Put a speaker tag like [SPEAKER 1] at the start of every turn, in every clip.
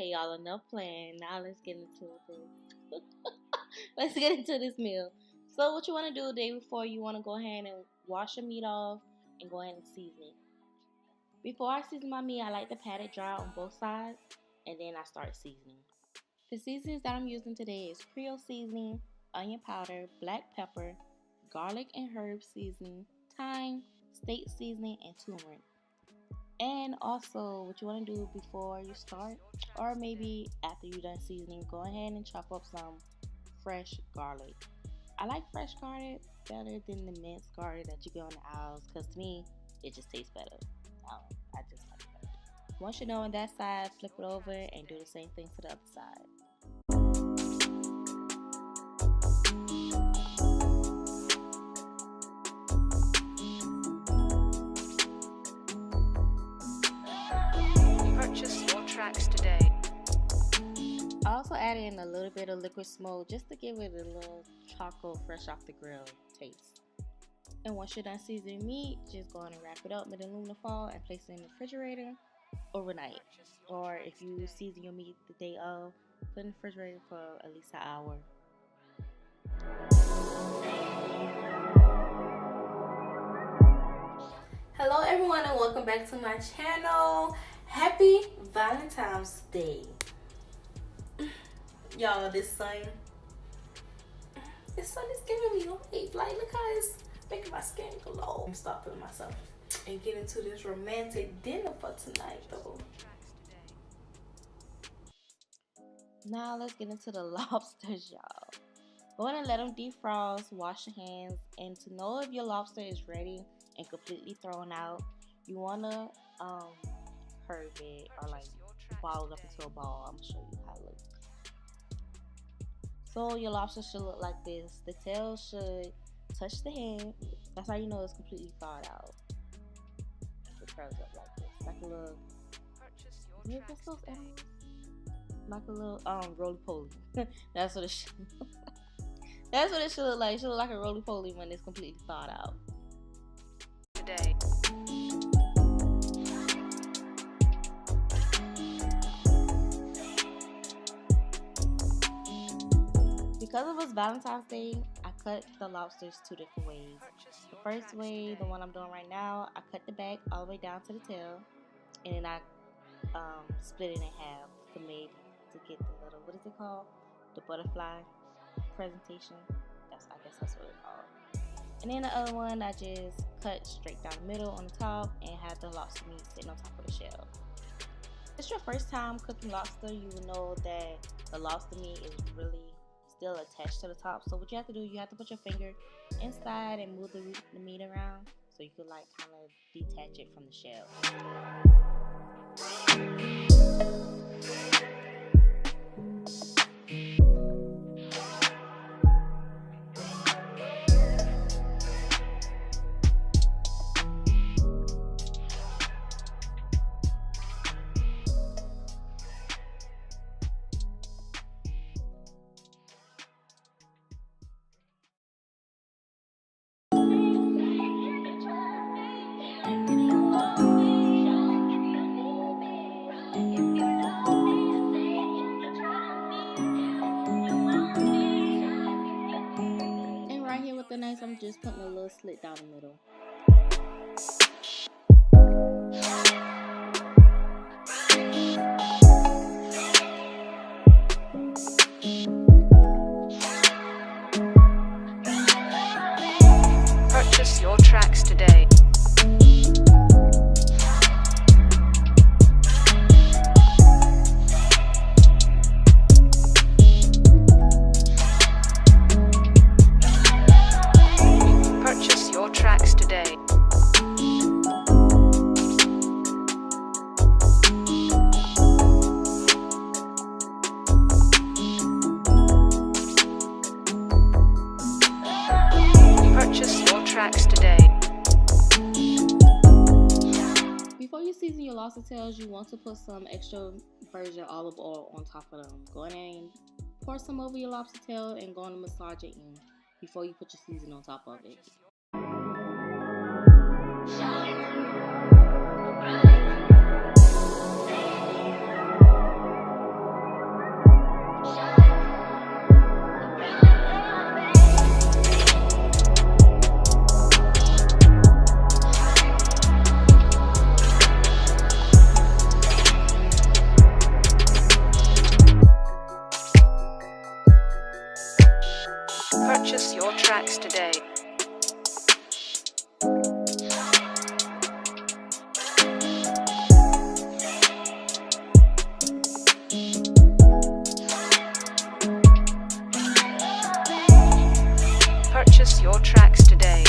[SPEAKER 1] Okay, y'all, enough playing. Now let's get into this. Let's get into this meal. So what you want to do the day before, you want to go ahead and wash your meat off and go ahead and season it. Before I season my meat, I like to pat it dry on both sides, and then I start seasoning. The seasonings that I'm using today is Creole seasoning, onion powder, black pepper, garlic and herb seasoning, thyme, steak seasoning, and turmeric. And also, what you want to do before you start, or maybe after you're done seasoning, go ahead and chop up some fresh garlic. I like fresh garlic better than the minced garlic that you get on the aisles, because to me, it just tastes better. I just like it better. Once you know on that side, flip it over and do the same thing to the other side.
[SPEAKER 2] Purchase your tracks today.
[SPEAKER 1] I also added in a little bit of liquid smoke just to give it a little charcoal fresh off the grill taste. And once you're done seasoning meat, just go on and wrap it up with aluminum foil and place it in the refrigerator overnight. Or if you season your meat the day of, put it in the refrigerator for at least an hour. Hello everyone, and welcome back to my channel. Happy Valentine's Day. Y'all, this sun is giving me life. Like, look how it's making my skin glow. I'm stop feeling myself and get into this romantic dinner for tonight though. Now let's get into the lobsters, y'all. Go ahead and let them defrost, wash your hands, and to know if your lobster is ready and completely thrown out, you wanna herb it or like ball it up into a ball. I'm gonna show you how it looks. So your lobster should look like this. The tail should touch the head. That's how you know it's completely thawed out. It curls up like this, like a little. What's those animals? Like a little roly poly. That's what it should. That's what it should look like. It should look like a roly poly when it's completely thawed out.
[SPEAKER 2] Today.
[SPEAKER 1] Because it was Valentine's Day, I cut the lobsters two different ways. The first way, the one I'm doing right now, I cut the back all the way down to the tail, and then I split it in half to get the little, what is it called? The butterfly presentation. I guess that's what it's called. And then the other one, I just cut straight down the middle on the top and have the lobster meat sitting on top of the shell. If it's your first time cooking lobster, you will know that the lobster meat is really still attached to the top. So what you have to do, you have to put your finger inside and move the meat around so you can like kind of detach it from the shell. The knife, I'm just putting a little slit down the middle.
[SPEAKER 2] Purchase your tracks today. Tracks today. Purchase your tracks today.
[SPEAKER 1] Before you season your lobster tails, you want to put some extra virgin olive oil on top of them. Go ahead and pour some over your lobster tail and go on and massage it in before you put your seasoning on top of it. Yeah.
[SPEAKER 2] tracks today. Purchase your tracks today.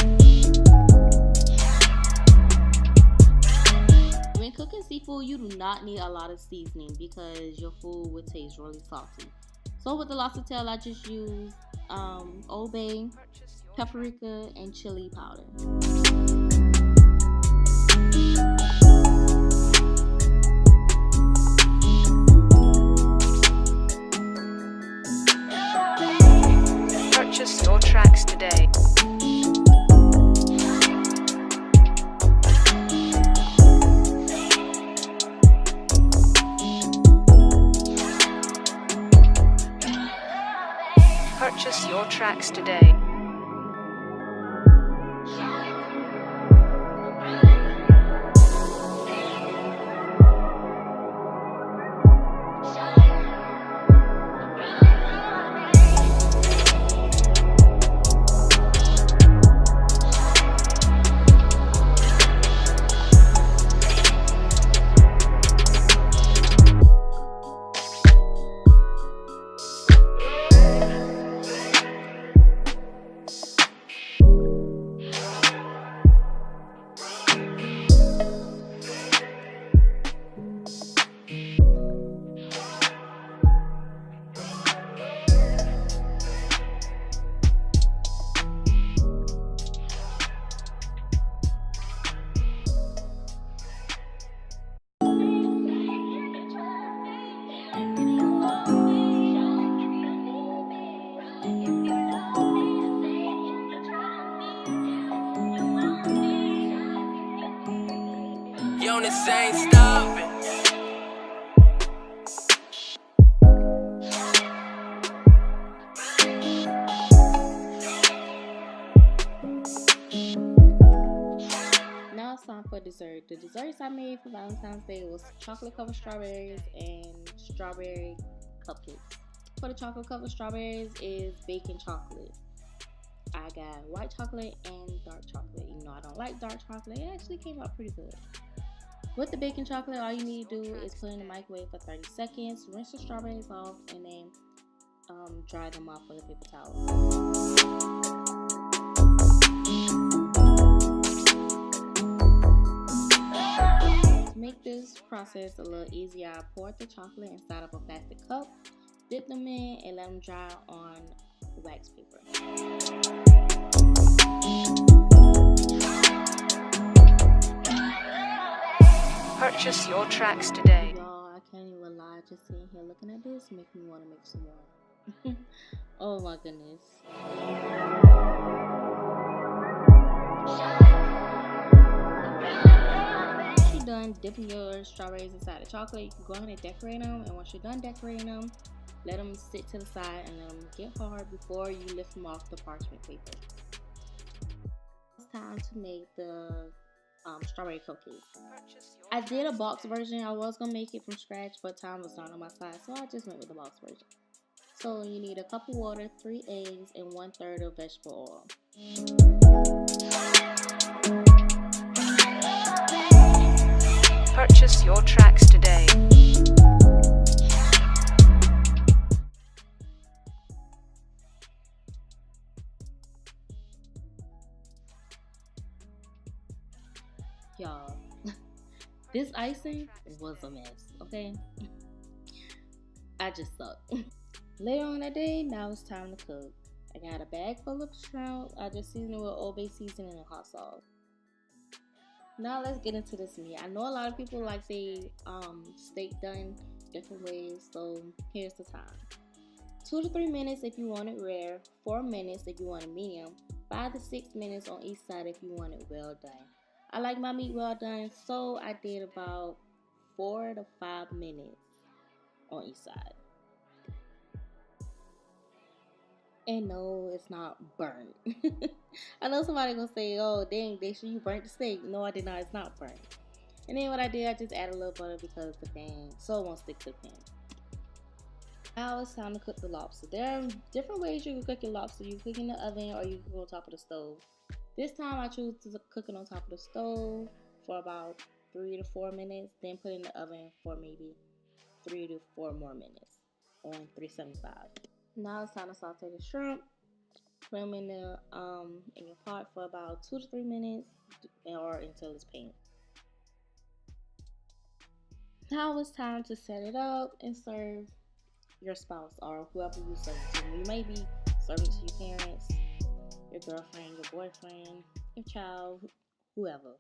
[SPEAKER 1] When cooking seafood, you do not need a lot of seasoning because your food would taste really salty. So with the lobster tail, I just use Old Bay, paprika, and chili powder.
[SPEAKER 2] Purchase your tracks today. Purchase your tracks today.
[SPEAKER 3] You on this ain't stopping.
[SPEAKER 1] Now it's time for dessert. The desserts I made for Valentine's Day was chocolate covered strawberries and strawberry cupcakes. For the chocolate covered strawberries is bacon chocolate. I got white chocolate and dark chocolate. Even though I don't like dark chocolate, it actually came out pretty good. With the bacon chocolate, all you need to do is put in the microwave for 30 seconds, rinse the strawberries off, and then dry them off with a paper towel. To make this process a little easier, I poured the chocolate inside of a plastic cup, dip them in, and let them dry on wax paper.
[SPEAKER 2] Purchase your tracks today.
[SPEAKER 1] Y'all, I can't even lie. Just sitting here looking at this makes me want to make some more. Oh my goodness. Once you're done dipping your strawberries inside the chocolate, you can go ahead and decorate them. And once you're done decorating them, let them sit to the side and let them get hard before you lift them off the parchment paper. It's time to make the strawberry cupcakes. I did a box version. I was gonna make it from scratch, but time was not on my side, so I just went with the box version. So you need a cup of water, 3 eggs, and 1/3 of vegetable oil.
[SPEAKER 2] Purchase your tracks today.
[SPEAKER 1] Y'all, this icing was a mess, okay? I just sucked. Later on that day, now it's time to cook. I got a bag full of shrimp. I just seasoned it with Old Bay seasoning and hot sauce. Now let's get into this meat. I know a lot of people like they steak done different ways, so here's the time. 2 to 3 minutes if you want it rare, 4 minutes if you want it medium, 5 to 6 minutes on each side if you want it well done. I like my meat well done, so I did about 4 to 5 minutes on each side. And no, it's not burnt. I know somebody gonna say, oh dang, Daisha, you burnt the steak. No, I did not, it's not burnt. And then what I did, I just added a little butter because the pan, so it won't stick to the pan. Now it's time to cook the lobster. There are different ways you can cook your lobster. You can cook in the oven or you can cook on top of the stove. This time I choose to cook it on top of the stove for about 3 to 4 minutes, then put it in the oven for maybe 3 to 4 more minutes on 375. Now it's time to saute the shrimp. Put them in your pot for about 2 to 3 minutes or until it's pink. Now it's time to set it up and serve your spouse or whoever you serve it to. You may be serving to your parents, your girlfriend, your boyfriend, your child, whoever.